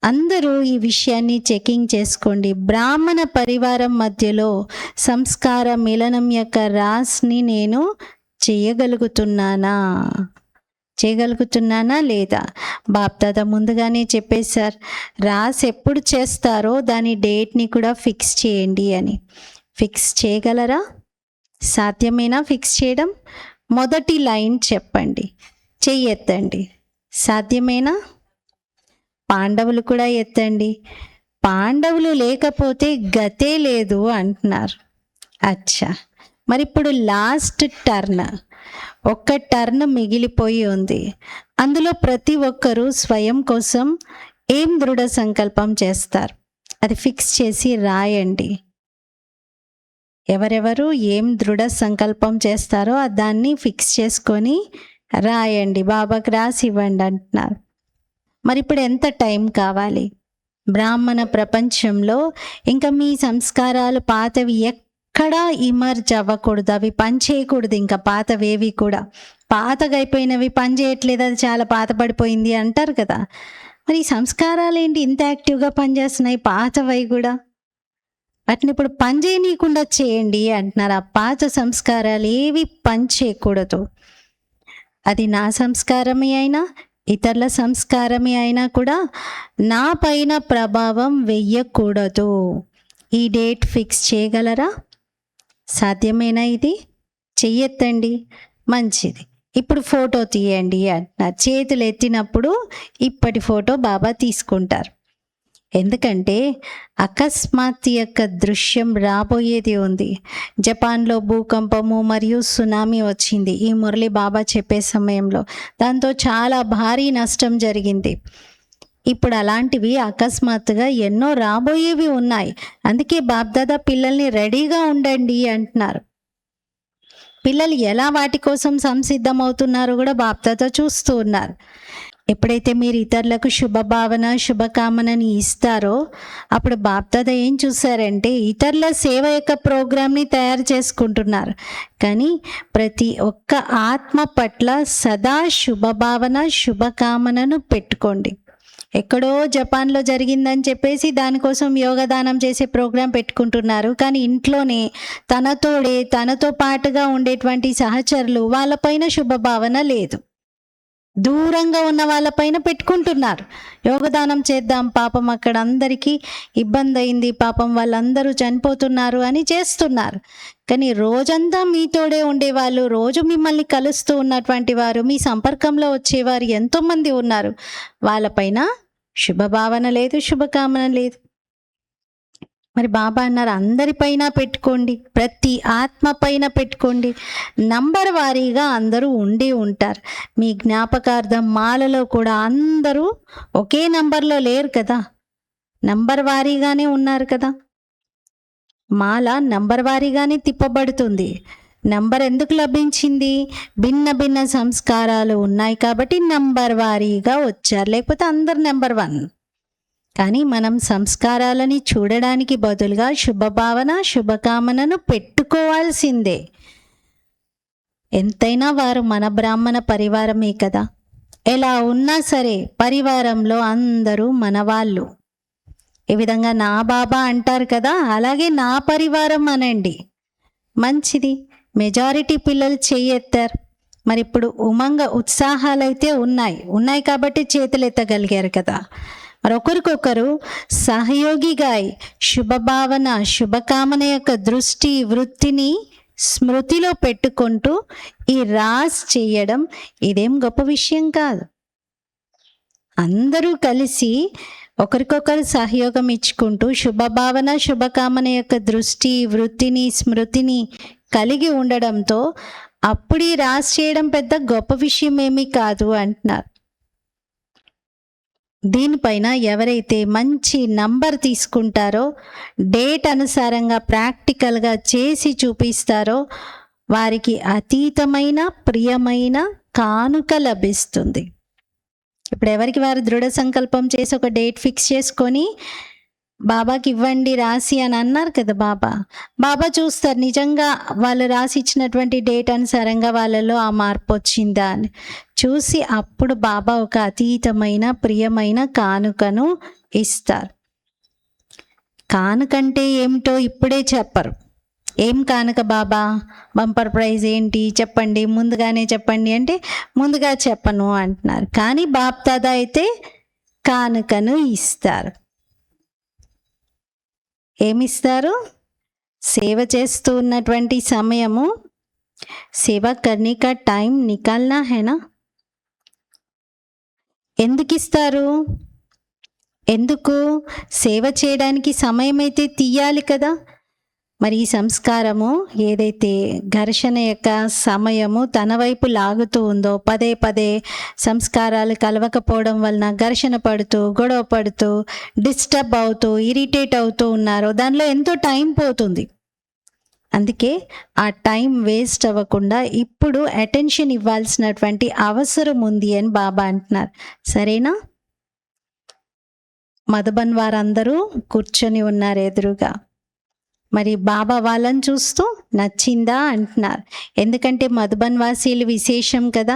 అందరూ ఈ విషయాన్ని చెకింగ్ చేసుకోండి. బ్రాహ్మణ పరివారం మధ్యలో సంస్కార మిలనం యొక్క రాస్ని నేను చేయగలుగుతున్నానా లేదా? బాప్దాదా ముందుగానే చెప్పేశారు, రాస్ ఎప్పుడు చేస్తారో దాని డేట్ని కూడా ఫిక్స్ చేయండి అని. ఫిక్స్ చేయగలరా? సాధ్యమేనా ఫిక్స్ చేయడం? మొదటి లైన్ చెప్పండి, చెయ్యెత్తండి. సాధ్యమేనా? పాండవులు కూడా ఎత్తండి. పాండవులు లేకపోతే గతే లేదు అంటున్నారు. అచ్చా, మరి ఇప్పుడు లాస్ట్ టర్న్, ఒక్క టర్న్ మిగిలిపోయి ఉంది. అందులో ప్రతి ఒక్కరూ స్వయం కోసం ఏం దృఢ సంకల్పం చేస్తారు అది ఫిక్స్ చేసి రాయండి. ఎవరెవరు ఏం దృఢ సంకల్పం చేస్తారో దాన్ని ఫిక్స్ చేసుకొని రాయండి, బాబాకి రాసి ఇవ్వండి అంటున్నారు. మరి ఇప్పుడు ఎంత టైం కావాలి? బ్రాహ్మణ ప్రపంచంలో ఇంకా మీ సంస్కారాలు పాతవి ఎక్కడా ఇమర్జ్ అవ్వకూడదు, అవి పని చేయకూడదు. ఇంకా పాతవేవి కూడా, పాతగా అయిపోయినవి పని చేయట్లేదు, అది చాలా పాత పడిపోయింది అంటారు కదా. మరి సంస్కారాలు ఏంటి ఇంత యాక్టివ్గా పనిచేస్తున్నాయి, పాతవై కూడా? వాటిని ఇప్పుడు పని చేయనీయకుండా చేయండి అంటున్నారు. ఆ పాత సంస్కారాలు ఏవి పని చేయకూడదు. అది నా సంస్కారమే అయినా ఇతరుల సంస్కారమే అయినా కూడా నా పైన ప్రభావం వెయ్యకూడదు. ఈ డేట్ ఫిక్స్ చేయగలరా? సాధ్యమేనా? ఇది చెయ్యెత్తండి. మంచిది. ఇప్పుడు ఫోటో తీయండి అంటున్నారు. చేతులు ఎత్తినప్పుడు ఇప్పటి ఫోటో బాబా తీసుకుంటారు. ఎందుకంటే అకస్మాత్ యొక్క దృశ్యం రాబోయేది ఉంది. జపాన్లో భూకంపము మరియు సునామీ వచ్చింది ఈ మురళి బాబా చెప్పే సమయంలో. దాంతో చాలా భారీ నష్టం జరిగింది. ఇప్పుడు అలాంటివి అకస్మాత్తుగా ఎన్నో రాబోయేవి ఉన్నాయి. అందుకే బాప్దాదా పిల్లల్ని రెడీగా ఉండండి అంటున్నారు. పిల్లలు ఎలా వాటి కోసం సంసిద్ధమవుతున్నారో కూడా బాప్దాదా చూస్తూ ఉన్నారు. ఎప్పుడైతే మీరు ఇతరులకు శుభభావన శుభకామనని ఇస్తారో అప్పుడు బాప్దాదా ఏం చూసారంటే ఇతరుల సేవ యొక్క ప్రోగ్రామ్ని తయారు చేసుకుంటున్నారు. కానీ ప్రతి ఒక్క ఆత్మ పట్ల సదా శుభభావన శుభకామనను పెట్టుకోండి. ఎక్కడో జపాన్లో జరిగిందని చెప్పేసి దానికోసం యోగదానం చేసే ప్రోగ్రాం పెట్టుకుంటున్నారు. కానీ ఇంట్లోనే తనతో పాటుగా ఉండేటువంటి సహచరులు వాళ్ళపైన శుభభావన లేదు, దూరంగా ఉన్న వాళ్ళపైన పెట్టుకుంటున్నారు. యోగదానం చేద్దాం, పాపం అక్కడ అందరికీ ఇబ్బంది అయింది, పాపం వాళ్ళందరూ చనిపోతున్నారు అని చేస్తున్నారు. కానీ రోజంతా మీతోడే ఉండేవాళ్ళు, రోజు మిమ్మల్ని కలుస్తూ ఉన్నటువంటి వారు, మీ సంపర్కంలో వచ్చేవారు ఎంతోమంది ఉన్నారు. వాళ్ళపైన శుభభావన లేదు, శుభకామన లేదు. మరి బాబా అన్నారు అందరిపైన పెట్టుకోండి, ప్రతి ఆత్మ పైన పెట్టుకోండి. నంబర్ వారీగా అందరూ ఉంటారు. మీ జ్ఞాపకార్థం మాలలో కూడా అందరూ ఒకే నంబర్లో లేరు కదా, నంబర్ వారీగానే ఉన్నారు కదా. మాల నంబర్ వారీగానే తిప్పబడుతుంది. నంబర్ ఎందుకు లభించింది? భిన్న భిన్న సంస్కారాలు ఉన్నాయి కాబట్టి నంబర్ వారీగా వచ్చారు, లేకపోతే అందరు నెంబర్ 1. కానీ మనం సంస్కారాలని చూడడానికి బదులుగా శుభభావన శుభకామనను పెట్టుకోవాల్సిందే. ఎంతైనా వారు మన బ్రాహ్మణ పరివారమే కదా. ఎలా ఉన్నా సరే పరివారంలో అందరూ మన వాళ్ళు. ఈ విధంగా నా బాబా అంటారు కదా, అలాగే నా పరివారం అనండి. మంచిది. మెజారిటీ పిల్లలు చెయ్యెత్తారు. మరి ఇప్పుడు ఉమంగ ఉత్సాహాలైతే ఉన్నాయి కాబట్టి చేతులు ఎత్తగలిగారు కదా. మరి ఒకరికొకరు సహయోగిగా శుభభావన శుభకామన యొక్క దృష్టి వృత్తిని స్మృతిలో పెట్టుకుంటూ ఈ రాస్ చేయడం ఇదేం గొప్ప విషయం కాదు. అందరూ కలిసి ఒకరికొకరు సహయోగం ఇచ్చుకుంటూ శుభభావన శుభకామన యొక్క దృష్టి వృత్తిని స్మృతిని కలిగి ఉండడంతో అప్పుడు ఈ రాసి చేయడం పెద్ద గొప్ప విషయం ఏమీ కాదు అంటున్నారు. దీనిపైన ఎవరైతే మంచి నంబర్ తీసుకుంటారో, డేట్ అనుసారంగా ప్రాక్టికల్గా చేసి చూపిస్తారో వారికి అతీతమైన ప్రియమైన కానుక లభిస్తుంది. ఇప్పుడు ఎవరికి వారు దృఢ సంకల్పం చేసి ఒక డేట్ ఫిక్స్ చేసుకొని బాబాకి ఇవ్వండి రాసి అని అన్నారు కదా. బాబా చూస్తారు నిజంగా వాళ్ళు రాసి ఇచ్చినటువంటి డేట్ అనుసారంగా వాళ్ళలో ఆ మార్పు వచ్చిందా అని చూసి అప్పుడు బాబా ఒక అతీతమైన ప్రియమైన కానుకను ఇస్తారు. కానుకంటే ఏమిటో ఇప్పుడే చెప్పరు. ఏం కానుక బాబా, బంపర్ ప్రైజ్ ఏంటి చెప్పండి, ముందుగానే చెప్పండి అంటే ముందుగా చెప్పను అంటున్నారు. కానీ బాప్ దాదా అయితే కానుకను ఇస్తారు. ఏమిస్తారు? సేవ చేస్తూ ఉన్నటువంటి సమయము సేవా కర్నీ కా టైం నికాల్నా హేనా. ఎందుకు ఇస్తారు? ఎందుకు? సేవ చేయడానికి సమయం అయితే తీయాలి కదా. మరి ఈ సంస్కారము ఏదైతే ఘర్షణ యొక్క సమయము తన వైపు లాగుతూ ఉందో, పదే పదే సంస్కారాలు కలవకపోవడం వలన ఘర్షణ పడుతూ గొడవ పడుతూ డిస్టర్బ్ అవుతూ ఇరిటేట్ అవుతూ ఉన్నారో దానిలో ఎంతో టైం పోతుంది. అందుకే ఆ టైం వేస్ట్ అవ్వకుండా ఇప్పుడు అటెన్షన్ ఇవ్వాల్సినటువంటి అవసరం ఉంది అని బాబా అంటున్నారు. సరేనా? మధుబన్ వారందరూ కూర్చొని ఉన్నారు ఎదురుగా. మరి బాబా వాళ్ళని చూస్తూ నచ్చిందా అంటున్నారు. ఎందుకంటే మధుబన్ వాసీలు విశేషం కదా.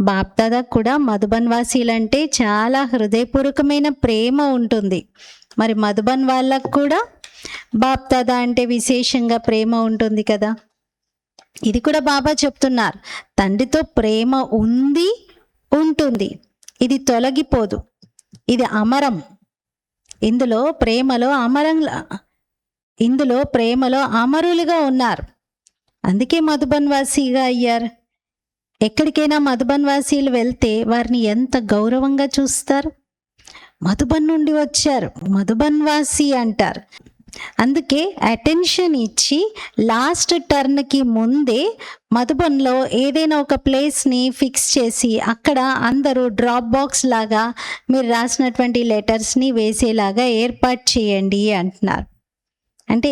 బాప్ దాదా కూడా మధుబన్ వాసీలు అంటే చాలా హృదయపూర్వకమైన ప్రేమ ఉంటుంది. మరి మధుబన్ వాళ్ళకు కూడా బాప్ దాదా అంటే విశేషంగా ప్రేమ ఉంటుంది కదా. ఇది కూడా బాబా చెప్తున్నారు, తండ్రితో ప్రేమ ఉంది, ఉంటుంది, ఇది తొలగిపోదు, ఇది అమరం. ఇందులో ప్రేమలో అమరులుగా ఉన్నారు. అందుకే మధుబన్ వాసీగా అయ్యారు. ఎక్కడికైనా మధుబన్ వాసీలు వెళ్తే వారిని ఎంత గౌరవంగా చూస్తారు. మధుబన్ నుండి వచ్చారు, మధుబన్ వాసీ అంటారు. అందుకే అటెన్షన్ ఇచ్చి లాస్ట్ టర్న్కి ముందే మధుబన్లో ఏదైనా ఒక ప్లేస్ని ఫిక్స్ చేసి అక్కడ అందరూ డ్రాప్ బాక్స్ లాగా మీరు రాసినటువంటి లెటర్స్ని వేసేలాగా ఏర్పాటు చేయండి అంటున్నారు. అంటే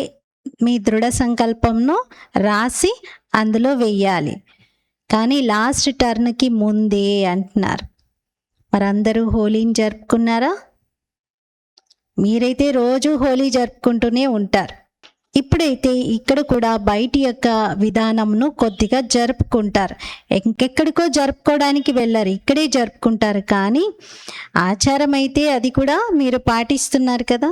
మీ దృఢ సంకల్పంను రాసి అందులో వెయ్యాలి, కానీ లాస్ట్ టర్న్కి ముందే అంటున్నారు. మరి అందరూ హోలీని జరుపుకున్నారా? మీరైతే రోజు హోలీ జరుపుకుంటూనే ఉంటారు. ఇప్పుడైతే ఇక్కడ కూడా బయటి యొక్క విధానంను కొద్దిగా జరుపుకుంటారు. ఇంకెక్కడికో జరుపుకోవడానికి వెళ్ళారు, ఇక్కడే జరుపుకుంటారు. కానీ ఆచారం అయితే అది కూడా మీరు పాటిస్తున్నారు కదా.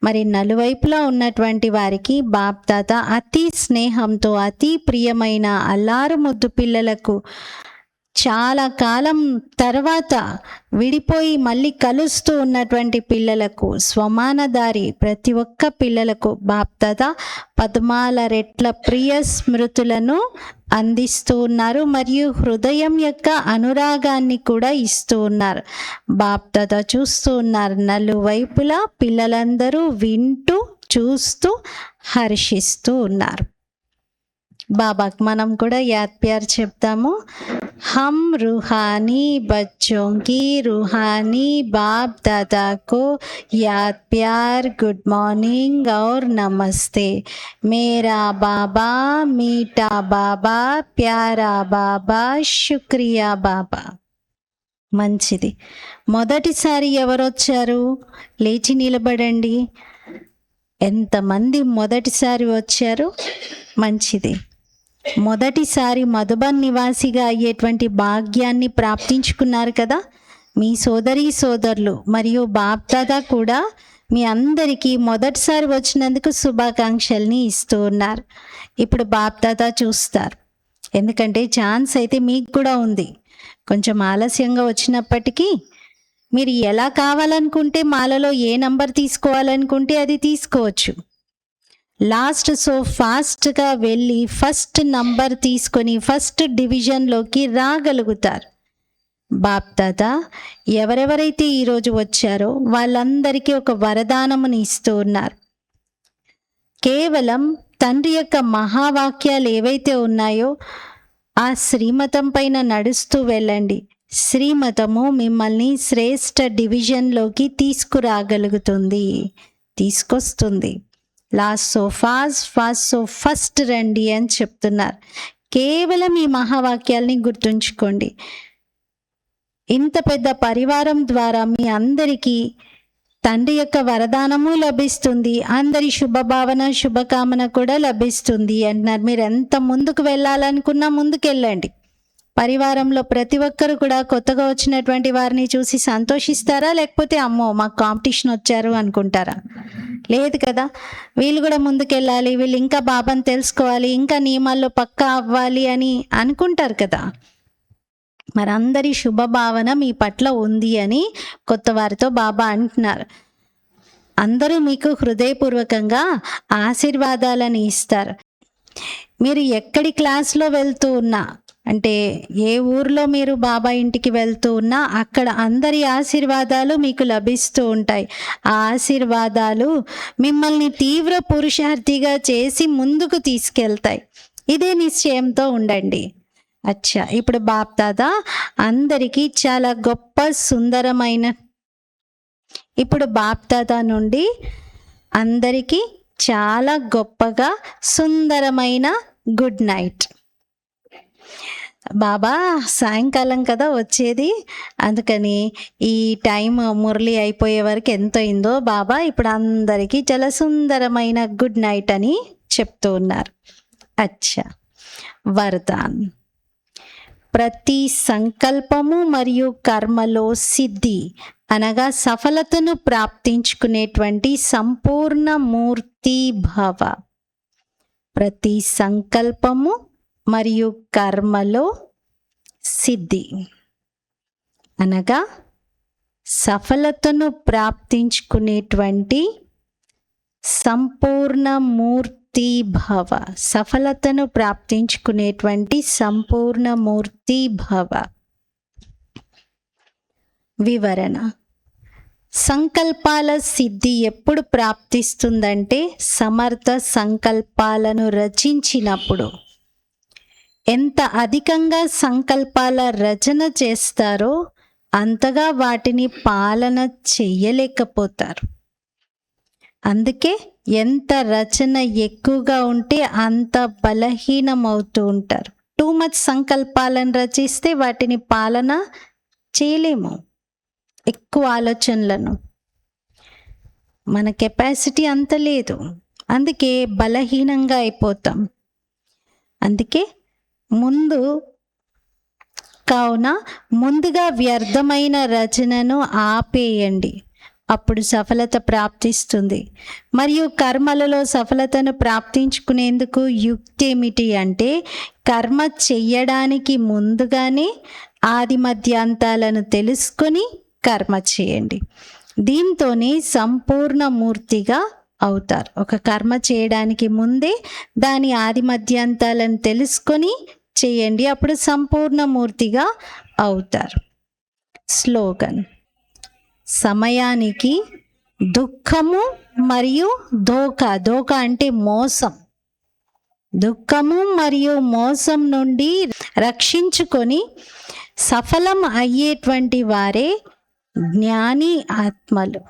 మరి నలువైపులా ఉన్నటువంటి వారికి బాప్ దాదా అతి స్నేహంతో అతి ప్రియమైన అల్లారు ముద్దు పిల్లలకు చాలా కాలం తర్వాత విడిపోయి మళ్ళీ కలుస్తూ ఉన్నటువంటి పిల్లలకు స్వమానదారి ప్రతి ఒక్క పిల్లలకు బాప్ దాదా పద్మాల రెట్ల ప్రియ స్మృతులను అందిస్తూ ఉన్నారు. మరియు హృదయం యొక్క అనురాగాన్ని కూడా ఇస్తూ ఉన్నారు. బాప్ దాదా చూస్తూ ఉన్నారు. నలువైపులా పిల్లలందరూ వింటూ చూస్తూ హర్షిస్తూ ఉన్నారు. బాబాకి మనం కూడా యాద్ ప్యార్ చెప్తాము. हम रूहानी बच्चों की रूहानी बाप दादा को याद प्यार गुड मॉर्निंग और नमस्ते. मेरा बाबा मीठा बाबा प्यारा बाबा शुक्रिया బాబా. మంచిది. మొదటిసారి ఎవరొచ్చారు? లేచి నిలబడండి. ఎంతమంది మొదటిసారి వచ్చారు? మంచిది. మొదటిసారి మధుబన్ నివాసిగా అయ్యేటువంటి భాగ్యాన్ని ప్రాప్తించుకున్నారు కదా. మీ సోదరీ సోదరులు మరియు బాప్ దాదా కూడా మీ అందరికీ మొదటిసారి వచ్చినందుకు శుభాకాంక్షల్ని ఇస్తూ ఉన్నారు. ఇప్పుడు బాప్ దాదా చూస్తారు ఎందుకంటే ఛాన్స్ అయితే మీకు కూడా ఉంది. కొంచెం ఆలస్యంగా వచ్చినప్పటికీ మీరు ఎలా కావాలనుకుంటే మాలలో ఏ నంబర్ తీసుకోవాలనుకుంటే అది తీసుకోవచ్చు. లాస్ట్ సో ఫాస్ట్గా వెళ్ళి ఫస్ట్ నంబర్ తీసుకొని ఫస్ట్ డివిజన్లోకి రాగలుగుతారు. బాప్దాదా ఎవరెవరైతే ఈరోజు వచ్చారో వాళ్ళందరికీ ఒక వరదానముని ఇస్తూ ఉన్నారు. కేవలం తండ్రి యొక్క మహావాక్యాలు ఏవైతే ఉన్నాయో ఆ శ్రీమతం పైన నడుస్తూ వెళ్ళండి. శ్రీమతము మిమ్మల్ని శ్రేష్ఠ డివిజన్లోకి తీసుకురాగలుగుతుంది, తీసుకొస్తుంది. Last so fast so first రండి అని చెప్తున్నారు. కేవలం ఈ మహావాక్యాల్ని గుర్తుంచుకోండి. ఇంత పెద్ద పరివారం ద్వారా మీ అందరికీ తండ్రి యొక్క వరదానము లభిస్తుంది, అందరి శుభభావన శుభకామన కూడా లభిస్తుంది అంటున్నారు. మీరు ఎంత ముందుకు వెళ్ళాలనుకున్నా ముందుకెళ్ళండి. పరివారంలో ప్రతి ఒక్కరు కూడా కొత్తగా వచ్చినటువంటి వారిని చూసి సంతోషిస్తారా, లేకపోతే అమ్మో మాకు కాంపిటీషన్ వచ్చారు అనుకుంటారా? లేదు కదా. వీళ్ళు కూడా ముందుకెళ్ళాలి, వీళ్ళు ఇంకా బాబాని తెలుసుకోవాలి, ఇంకా నియమాల్లో పక్కా అవ్వాలి అని అనుకుంటారు కదా. మరి అందరి శుభభావన మీ పట్ల ఉంది అని కొత్త వారితో బాబా అంటున్నారు. అందరూ మీకు హృదయపూర్వకంగా ఆశీర్వాదాలని ఇస్తారు. మీరు ఎక్కడి క్లాస్లో వెళ్తూ ఉన్నా, అంటే ఏ ఊర్లో మీరు బాబా ఇంటికి వెళ్తూ ఉన్నా అక్కడ అందరి ఆశీర్వాదాలు మీకు లభిస్తూ ఉంటాయి. ఆ ఆశీర్వాదాలు మిమ్మల్ని తీవ్ర పురుషార్థిగా చేసి ముందుకు తీసుకెళ్తాయి. ఇదే నిశ్చయంతో ఉండండి. అచ్చా, ఇప్పుడు బాప్దాదా అందరికీ చాలా గొప్ప సుందరమైన, ఇప్పుడు బాప్దాదా నుండి అందరికీ చాలా గొప్పగా సుందరమైన గుడ్ నైట్. బాబా సాయంకాలం కదా వచ్చేది, అందుకని ఈ టైం మురళి అయిపోయే వరకు ఎంత అయిందో బాబా ఇప్పుడు అందరికీ చాలా సుందరమైన గుడ్ నైట్ అని చెప్తూ ఉన్నారు. అచ్చా, వరదాన్. ప్రతి సంకల్పము మరియు కర్మలో సిద్ధి అనగా సఫలతను ప్రాప్తించుకునేటువంటి సంపూర్ణ మూర్తి భవ. ప్రతి సంకల్పము మరియు కర్మలో సిద్ధి అనగా సఫలతను ప్రాప్తించుకునేటువంటి సంపూర్ణ మూర్తి భవ. సఫలతను ప్రాప్తించుకునేటువంటి సంపూర్ణ మూర్తి భవ. వివరణ. సంకల్పాల సిద్ధి ఎప్పుడు ప్రాప్తిస్తుందంటే సమర్థ సంకల్పాలను రచించినప్పుడు. ఎంత అధికంగా సంకల్పాల రచన చేస్తారో అంతగా వాటిని పాలన చెయ్యలేకపోతారు. అందుకే ఎంత రచన ఎక్కువగా ఉంటే అంత బలహీనమవుతూ ఉంటారు. టూ మచ్ సంకల్పాలను రచిస్తే వాటిని పాలన చేయలేము. ఎక్కువ ఆలోచనలను, మన కెపాసిటీ అంత లేదు, అందుకే బలహీనంగా అయిపోతాం. అందుకే ముందుగా వ్యర్థమైన రచనను ఆపేయండి, అప్పుడు సఫలత ప్రాప్తిస్తుంది. మరియు కర్మలలో సఫలతను ప్రాప్తించుకునేందుకు యుక్తి ఏమిటి అంటే కర్మ చెయ్యడానికి ముందుగానే ఆది మధ్యాంతాలను తెలుసుకొని కర్మ చేయండి. దీంతోనే సంపూర్ణ మూర్తిగా అవుతారు. ఒక కర్మ చేయడానికి ముందే దాని ఆది మధ్యాంతాలను తెలుసుకొని చేయండి, అప్పుడు సంపూర్ణ మూర్తిగా అవుతారు. స్లోగన్. సమయానికి దుఃఖము మరియు ధోకా అంటే మోసం, దుఃఖము మరియు మోసం నుండి రక్షించుకొని సఫలం అయ్యేటువంటి వారే జ్ఞాని ఆత్మలు.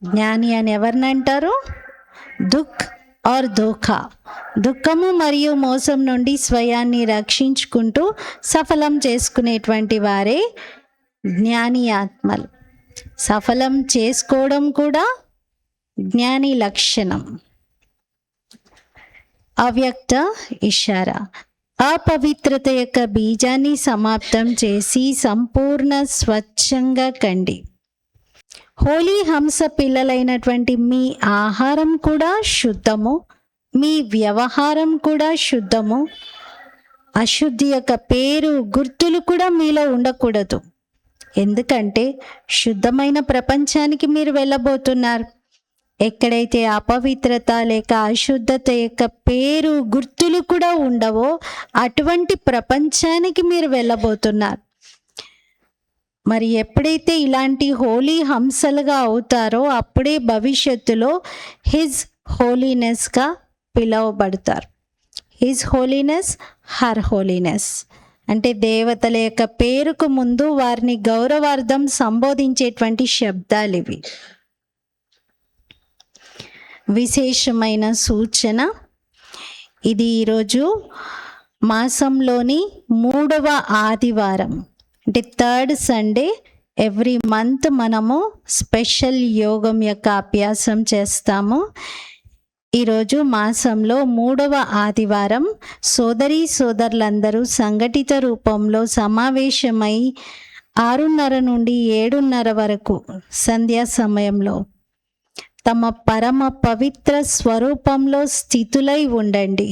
జ్ఞాని అని ఎవరిని అంటారు? ధోకా, దుఃఖము మరియు మోసం నుండి స్వయాన్ని రక్షించుకుంటూ సఫలం చేసుకునేటువంటి వారే జ్ఞాని ఆత్మలు. సఫలం చేసుకోవడం కూడా జ్ఞాని లక్షణం. అవ్యక్త ఇషారా. అపవిత్రత యొక్క బీజాన్ని సమాప్తం చేసి సంపూర్ణ స్వచ్ఛంగా కండి. హోలీ హంస పిల్లలైనటువంటి మీ ఆహారం కూడా శుద్ధము మీ వ్యవహారం కూడా శుద్ధము. అశుద్ధి యొక్క పేరు గుర్తులు కూడా మీలో ఉండకూడదు. ఎందుకంటే శుద్ధమైన ప్రపంచానికి మీరు వెళ్ళబోతున్నారు. ఎక్కడైతే అపవిత్రత లేక అశుద్ధత యొక్క పేరు గుర్తులు కూడా ఉండవో అటువంటి ప్రపంచానికి మీరు వెళ్ళబోతున్నారు. మరి ఎప్పుడైతే ఇలాంటి హోలీ హంసలుగా అవుతారో అప్పుడే భవిష్యత్తులో హిజ్ హోలీనెస్గా పిలువబడతారు. హిజ్ హోలీనెస్, హర్ హోలీనెస్ అంటే దేవతల యొక్క పేరుకు ముందు వారిని గౌరవార్థం సంబోధించేటువంటి శబ్దాలు ఇవి. విశేషమైన సూచన ఇది. ఈరోజు మాసంలోని 3వ ఆదివారం అంటే 3rd సండే. ఎవ్రీ మంత్ మనము స్పెషల్ యోగం యొక్క అభ్యాసం చేస్తాము. ఈరోజు మాసంలో 3వ ఆదివారం. సోదరీ సోదరులందరూ సంఘటిత రూపంలో సమావేశమై 6:30 నుండి 7:30 వరకు సంధ్యా సమయంలో తమ పరమ పవిత్ర స్వరూపంలో స్థితులై ఉండండి.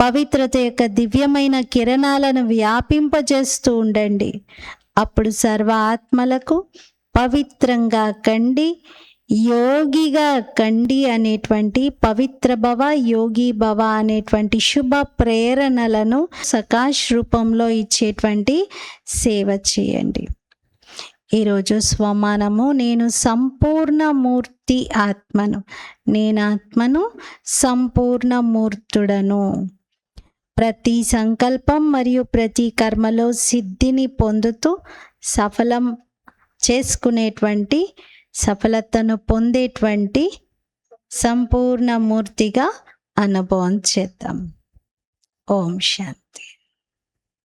పవిత్రత యొక్క దివ్యమైన కిరణాలను వ్యాపింపజేస్తూ ఉండండి. అప్పుడు సర్వ ఆత్మలకు పవిత్రంగా కండి, యోగిగా కండి అనేటువంటి పవిత్ర భవ, యోగి భవ అనేటువంటి శుభ ప్రేరణలను సకాశ్ రూపంలో ఇచ్చేటువంటి సేవ చేయండి. ఈరోజు స్వమానము. నేను సంపూర్ణ మూర్తి ఆత్మను, నేను ఆత్మను సంపూర్ణ మూర్తుడను. ప్రతి సంకల్పం మరియు ప్రతి కర్మలో సిద్ధిని పొందుతూ సఫలం చేసుకునేటువంటి, సఫలతను పొందేటువంటి సంపూర్ణ మూర్తిగా అనుభవం చేద్దాం. ఓం శాంతి.